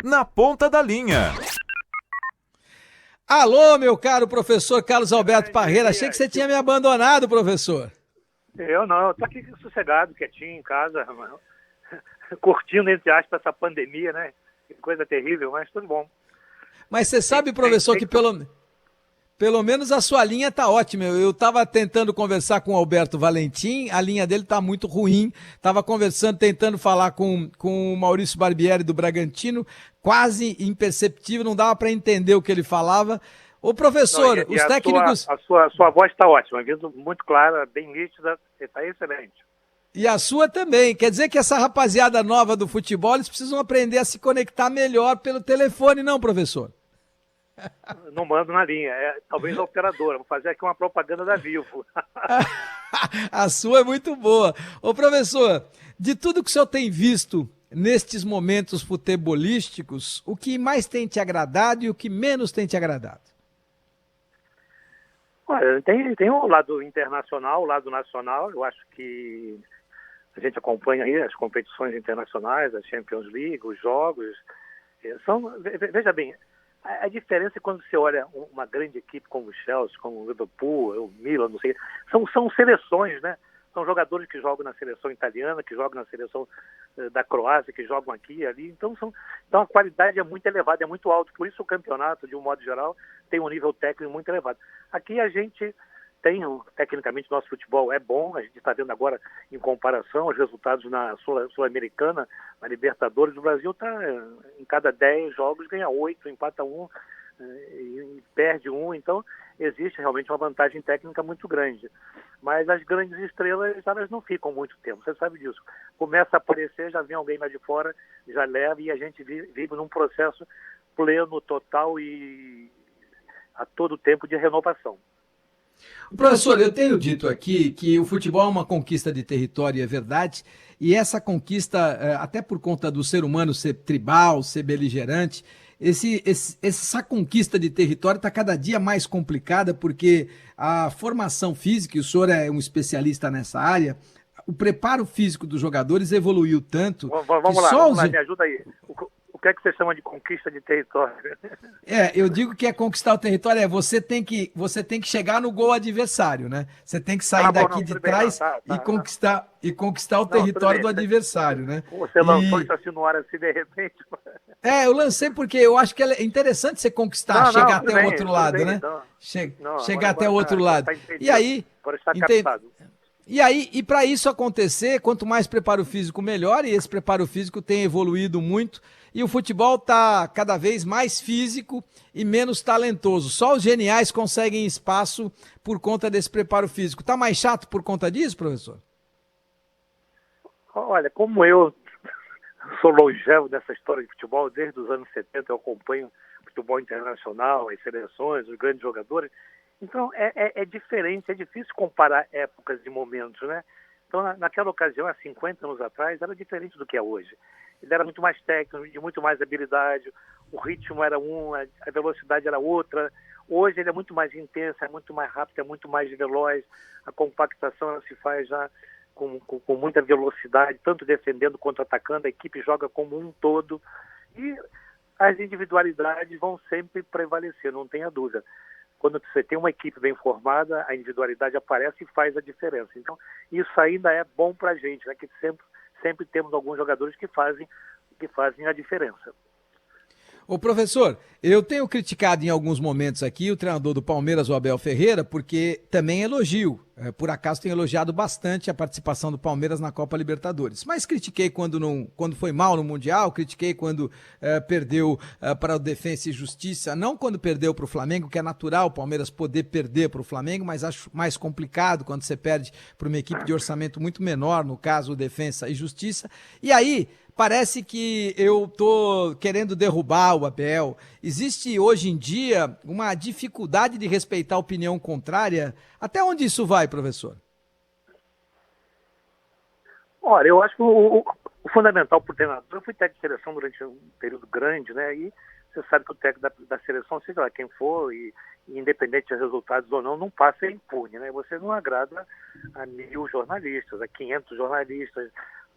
Na Ponta da Linha. Alô, meu caro professor Carlos Alberto Parreira. Achei que você tinha me abandonado, professor. Eu não, eu tô aqui sossegado, quietinho em casa, curtindo, entre aspas, essa pandemia, né? Que coisa terrível, mas tudo bom. Mas você sabe, professor, que pelo menos a sua linha tá ótima. Eu estava tentando conversar com o Alberto Valentim, a linha dele tá muito ruim. Estava conversando, tentando falar com o Maurício Barbieri do Bragantino, quase imperceptível, não dava para entender o que ele falava. Ô, professor, não, os técnicos... A sua voz está ótima, vindo muito clara, bem nítida, está excelente. E a sua também. Quer dizer que essa rapaziada nova do futebol, eles precisam aprender a se conectar melhor pelo telefone, não, professor? Não mando na linha, talvez a operadora. Vou fazer aqui uma propaganda da Vivo. A sua é muito boa. Ô, professor, de tudo que o senhor tem visto nestes momentos futebolísticos, o que mais tem te agradado e o que menos tem te agradado? Olha, tem o lado internacional, o lado nacional. Eu acho que a gente acompanha aí as competições internacionais, a Champions League, os jogos. Veja bem, a diferença é quando você olha uma grande equipe como o Chelsea, como o Liverpool, o Milan, não sei, são seleções, né? São jogadores que jogam na seleção italiana, que jogam na seleção da Croácia, que jogam aqui e ali. Então a qualidade é muito elevada, é muito alta. Por isso o campeonato, de um modo geral, tem um nível técnico muito elevado. Aqui a gente tem, tecnicamente, nosso futebol é bom. A gente está vendo agora, em comparação, os resultados na Sul-Americana, na Libertadores. O Brasil está, em cada 10 jogos, ganha 8, empata 1 e perde 1. Então, existe realmente uma vantagem técnica muito grande. Mas as grandes estrelas, elas não ficam muito tempo, você sabe disso. Começa a aparecer, já vem alguém lá de fora, já leva, e a gente vive num processo pleno, total e a todo tempo de renovação. Professor, eu tenho dito aqui que o futebol é uma conquista de território, é verdade, e essa conquista, até por conta do ser humano ser tribal, ser beligerante, essa conquista de território está cada dia mais complicada, porque a formação física, e o senhor é um especialista nessa área, o preparo físico dos jogadores evoluiu tanto... Vamos lá, me ajuda aí. O que é que você chama de conquista de território? Eu digo que conquistar o território você tem que chegar no gol adversário, né? Você tem que sair daqui de trás e conquistar o território do adversário, né? Você lançou isso assim no ar assim de repente? Eu lancei porque eu acho que é interessante você conquistar, chegar até o outro lado, né? Chegar até o outro lado. E aí, e para isso acontecer, quanto mais preparo físico, melhor, e esse preparo físico tem evoluído muito, e o futebol está cada vez mais físico e menos talentoso. Só os geniais conseguem espaço por conta desse preparo físico. Está mais chato por conta disso, professor? Olha, como eu sou longevo dessa história de futebol, desde os anos 70 eu acompanho futebol internacional, as seleções, os grandes jogadores. Então, é diferente, é difícil comparar épocas e momentos, né? Então, naquela ocasião, há 50 anos atrás, era diferente do que é hoje. Ele era muito mais técnico, de muito mais habilidade, o ritmo era a velocidade era outra. Hoje ele é muito mais intenso, é muito mais rápido, é muito mais veloz. A compactação ela se faz já com muita velocidade, tanto defendendo quanto atacando. A equipe joga como um todo. E as individualidades vão sempre prevalecer, não tenha dúvida. Quando você tem uma equipe bem formada, a individualidade aparece e faz a diferença. Então, isso ainda é bom para a gente, né? Que sempre temos alguns jogadores que fazem a diferença. Ô professor, eu tenho criticado em alguns momentos aqui o treinador do Palmeiras, o Abel Ferreira, porque também elogio. Por acaso tenho elogiado bastante a participação do Palmeiras na Copa Libertadores. Mas critiquei quando foi mal no Mundial, critiquei quando perdeu para o Defensa e Justiça, não quando perdeu para o Flamengo, que é natural o Palmeiras poder perder para o Flamengo, mas acho mais complicado quando você perde para uma equipe de orçamento muito menor, no caso o Defensa e Justiça. E aí, parece que eu tô querendo derrubar o Abel. Existe hoje em dia uma dificuldade de respeitar a opinião contrária. Até onde isso vai, professor? Olha, eu acho que o fundamental para o treinador, eu fui técnico de seleção durante um período grande, né? E você sabe que o técnico da seleção, seja lá quem for, e independente de resultados ou não passa impune, né? Você não agrada a 1.000 jornalistas, a 500 jornalistas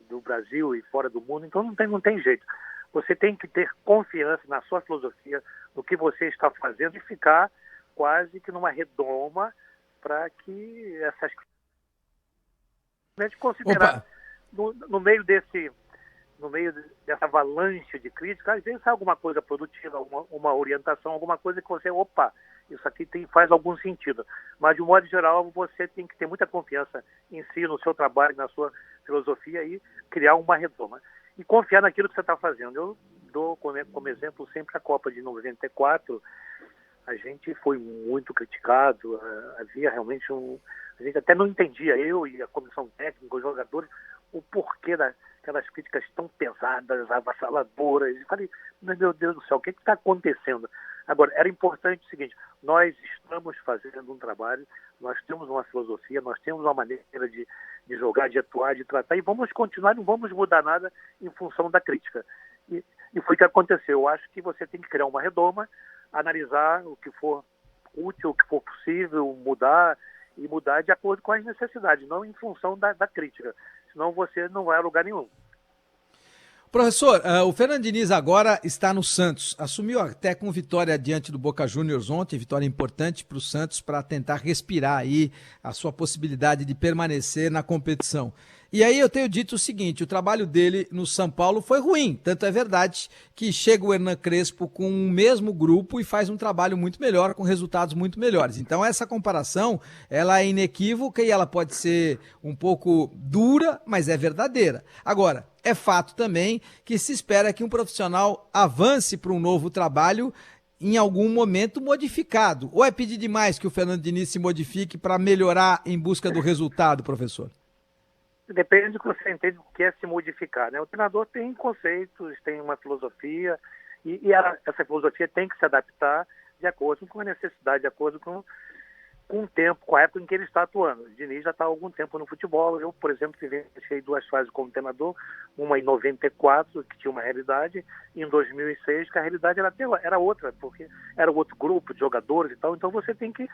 do Brasil e fora do mundo, então não tem jeito. Você tem que ter confiança na sua filosofia, no que você está fazendo e ficar quase que numa redoma para que essas considerar Opa! no meio dessa avalanche de críticas, às vezes sai alguma coisa produtiva, uma orientação, alguma coisa que você, opa, isso aqui faz algum sentido. Mas, de um modo geral, você tem que ter muita confiança em si, no seu trabalho, na sua filosofia e criar uma redoma. E confiar naquilo que você está fazendo. Eu dou como exemplo sempre a Copa de 94. A gente foi muito criticado, havia realmente a gente até não entendia, eu e a comissão técnica, os jogadores, o porquê daquelas críticas tão pesadas, avassaladoras. E falei, meu Deus do céu, o que está acontecendo? Agora, era importante o seguinte, nós estamos fazendo um trabalho, nós temos uma filosofia, nós temos uma maneira de jogar, de atuar, de tratar, e vamos continuar, não vamos mudar nada em função da crítica. E foi o que aconteceu. Eu acho que você tem que criar uma redoma, analisar o que for útil, o que for possível, mudar de acordo com as necessidades, não em função da crítica. Senão você não vai a lugar nenhum. Professor, o Fernando Diniz agora está no Santos. Assumiu até com vitória diante do Boca Juniors ontem, vitória importante para o Santos para tentar respirar aí a sua possibilidade de permanecer na competição. E aí eu tenho dito o seguinte, o trabalho dele no São Paulo foi ruim, tanto é verdade que chega o Hernan Crespo com o mesmo grupo e faz um trabalho muito melhor, com resultados muito melhores. Então essa comparação, ela é inequívoca e ela pode ser um pouco dura, mas é verdadeira. Agora, é fato também que se espera que um profissional avance para um novo trabalho em algum momento modificado. Ou é pedir demais que o Fernando Diniz se modifique para melhorar em busca do resultado, professor? Depende do que você entende o que é se modificar, né? O treinador tem conceitos, tem uma filosofia, e essa filosofia tem que se adaptar de acordo com a necessidade, de acordo com o tempo, com a época em que ele está atuando. O Diniz já está há algum tempo no futebol. Eu, por exemplo, vivenciei 2 fases como treinador, uma em 94, que tinha uma realidade, e em 2006, que a realidade era outra, porque era outro grupo de jogadores e tal. Então você tem que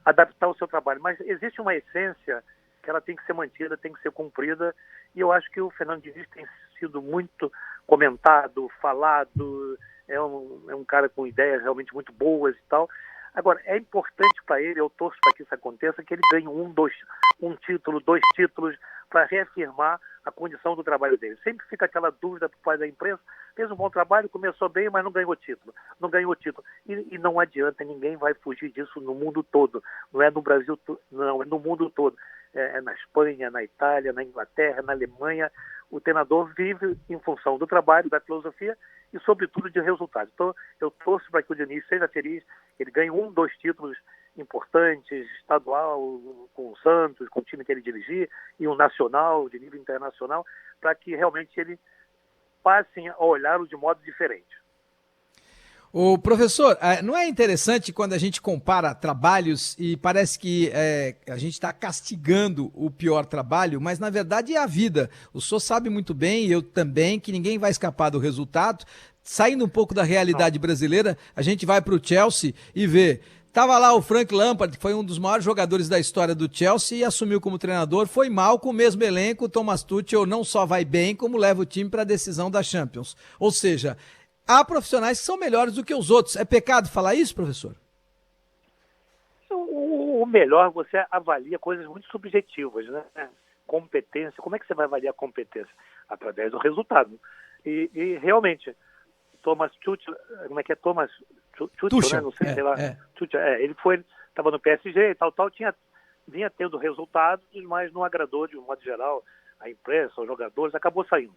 adaptar o seu trabalho. Mas existe uma essência que ela tem que ser mantida, tem que ser cumprida, e eu acho que o Fernando Diniz tem sido muito comentado, falado, é um cara com ideias realmente muito boas e tal. Agora, é importante para ele, eu torço para que isso aconteça, que ele ganhe um título, 2 títulos, para reafirmar a condição do trabalho dele. Sempre fica aquela dúvida por parte da imprensa, fez um bom trabalho, começou bem, mas não ganhou título. Não ganhou título. E não adianta, ninguém vai fugir disso no mundo todo. Não é no Brasil, não, é no mundo todo. É na Espanha, na Itália, na Inglaterra, na Alemanha. O treinador vive em função do trabalho, da filosofia e, sobretudo, de resultados. Então, eu torço para que o Diniz seja feliz, que ele ganhe 2 títulos importantes, estadual com o Santos, com o time que ele dirigir, e um nacional, de nível internacional, para que realmente ele passe a olhá-lo de modo diferente. O professor, não é interessante quando a gente compara trabalhos e parece que a gente está castigando o pior trabalho, mas na verdade é a vida. O senhor sabe muito bem, eu também, que ninguém vai escapar do resultado. Saindo um pouco da realidade brasileira, a gente vai para o Chelsea e vê. Tava lá o Frank Lampard, que foi um dos maiores jogadores da história do Chelsea e assumiu como treinador. Foi mal com o mesmo elenco. O Thomas Tuchel não só vai bem, como leva o time para a decisão da Champions. Ou seja, há profissionais que são melhores do que os outros. É pecado falar isso, professor? O melhor, você avalia coisas muito subjetivas, né? Competência, como é que você vai avaliar a competência? Através do resultado. E realmente, Thomas Tuchel, como é que é Thomas Tuchel, né? Não sei, sei lá. Tuchel, ele estava no PSG e tal, vinha tendo resultados, mas não agradou de um modo geral a imprensa, os jogadores, acabou saindo.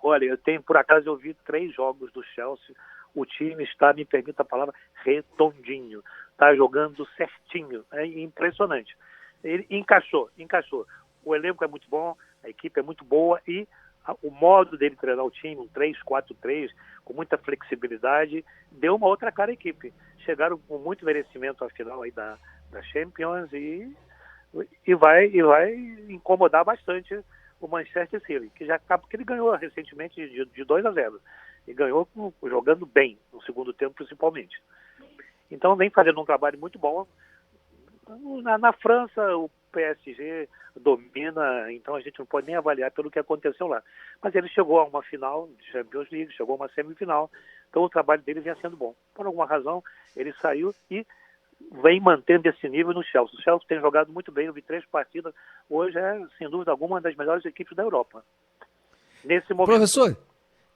Olha, por acaso eu vi 3 jogos do Chelsea, o time está, me permita a palavra, redondinho, está jogando certinho, é impressionante. Ele encaixou. O elenco é muito bom, a equipe é muito boa e o modo dele treinar o time, um 3-4-3, com muita flexibilidade, deu uma outra cara à equipe. Chegaram com muito merecimento à final aí da Champions e vai incomodar bastante o Manchester City, que já acaba, porque ele ganhou recentemente de 2-0 e ganhou jogando bem no segundo tempo principalmente. Então vem fazendo um trabalho muito bom. Na França PSG domina, então a gente não pode nem avaliar pelo que aconteceu lá. Mas ele chegou a uma final de Champions League, chegou a uma semifinal, então o trabalho dele vinha sendo bom. Por alguma razão, ele saiu e vem mantendo esse nível no Chelsea. O Chelsea tem jogado muito bem, eu vi 3 partidas, hoje é, sem dúvida alguma, uma das melhores equipes da Europa. Nesse momento. Professor,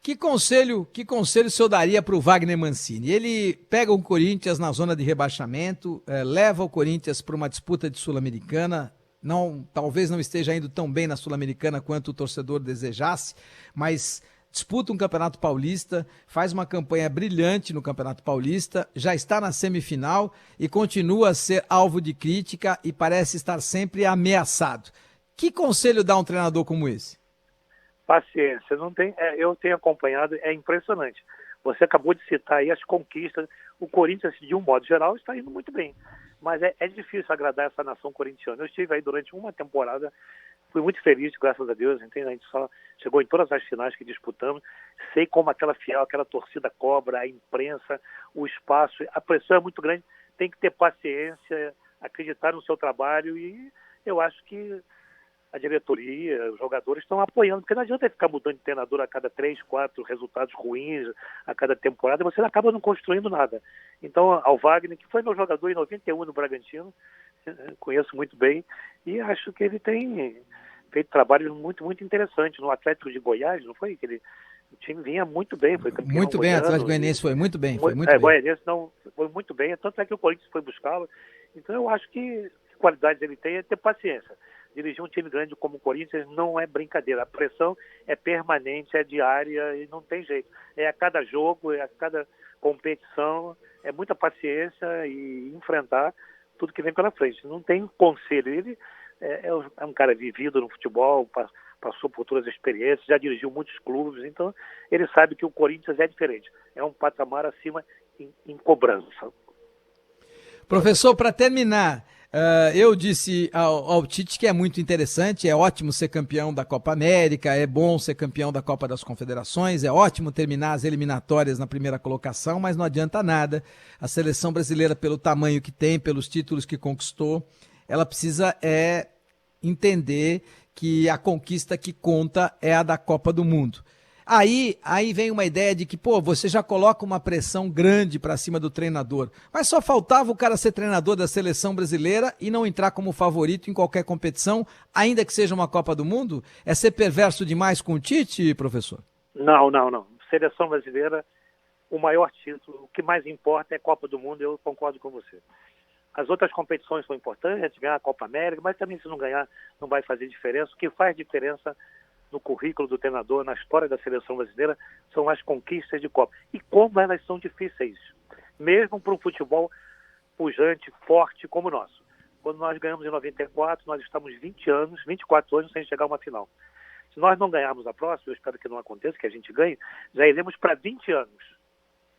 que conselho o senhor daria para o Wagner Mancini? Ele pega o Corinthians na zona de rebaixamento, leva o Corinthians para uma disputa de Sul-Americana, talvez não esteja indo tão bem na Sul-Americana quanto o torcedor desejasse, mas disputa um Campeonato Paulista, faz uma campanha brilhante no Campeonato Paulista, já está na semifinal e continua a ser alvo de crítica e parece estar sempre ameaçado. Que conselho dá um treinador como esse? Paciência, não tem, eu tenho acompanhado, é impressionante. Você acabou de citar aí as conquistas. O Corinthians, de um modo geral, está indo muito bem. Mas é difícil agradar essa nação corintiana. Eu estive aí durante uma temporada, fui muito feliz, graças a Deus, entende? A gente só chegou em todas as finais que disputamos. Sei como aquela torcida cobra, a imprensa, o espaço, a pressão é muito grande. Tem que ter paciência, acreditar no seu trabalho e eu acho que a diretoria, os jogadores estão apoiando, porque não adianta ficar mudando de treinador a cada 3, 4 resultados ruins a cada temporada, você acaba não construindo nada. Então, ao Wagner, que foi meu jogador em 91 no Bragantino, conheço muito bem, e acho que ele tem feito trabalhos muito, muito interessantes no Atlético de Goiás, não foi? O time vinha muito bem, foi campeão muito bem, goiano, Atlético Goianiense foi muito bem. Foi muito bem. Goianiense não, foi muito bem, tanto é que o Corinthians foi buscá-lo. Então, eu acho que qualidades ele tem é ter paciência. Dirigir um time grande como o Corinthians não é brincadeira. A pressão é permanente, é diária e não tem jeito. É a cada jogo, é a cada competição, é muita paciência e enfrentar tudo que vem pela frente. Não tem conselho. Ele é um cara vivido no futebol, passou por todas as experiências, já dirigiu muitos clubes, então ele sabe que o Corinthians é diferente. É um patamar acima em cobrança. Professor, para terminar, eu disse ao Tite que é muito interessante, é ótimo ser campeão da Copa América, é bom ser campeão da Copa das Confederações, é ótimo terminar as eliminatórias na primeira colocação, mas não adianta nada. A seleção brasileira, pelo tamanho que tem, pelos títulos que conquistou, ela precisa entender que a conquista que conta é a da Copa do Mundo. Aí vem uma ideia de que, você já coloca uma pressão grande para cima do treinador, mas só faltava o cara ser treinador da seleção brasileira e não entrar como favorito em qualquer competição, ainda que seja uma Copa do Mundo? É ser perverso demais com o Tite, professor? Não. Seleção brasileira, o maior título, o que mais importa é a Copa do Mundo, eu concordo com você. As outras competições são importantes, ganhar a Copa América, mas também se não ganhar não vai fazer diferença. O que faz diferença no currículo do treinador, na história da seleção brasileira, são as conquistas de Copa. E como elas são difíceis, mesmo para um futebol pujante, forte como o nosso. Quando nós ganhamos em 94, nós estamos 24 anos sem chegar a uma final. Se nós não ganharmos a próxima, eu espero que não aconteça, que a gente ganhe, já iremos para 20 anos.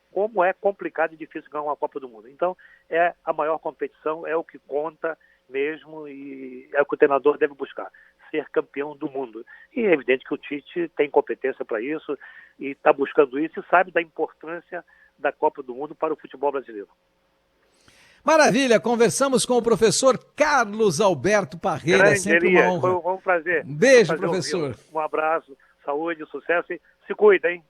Como é complicado e difícil ganhar uma Copa do Mundo. Então, é a maior competição, é o que conta mesmo e é o que o treinador deve buscar, ser campeão do mundo. E é evidente que o Tite tem competência para isso e está buscando isso e sabe da importância da Copa do Mundo para o futebol brasileiro. Maravilha, conversamos com o professor Carlos Alberto Parreira, Grande, sempre Elias, uma honra. foi um prazer. Um beijo, professor. Um abraço, saúde, sucesso e se cuida, hein?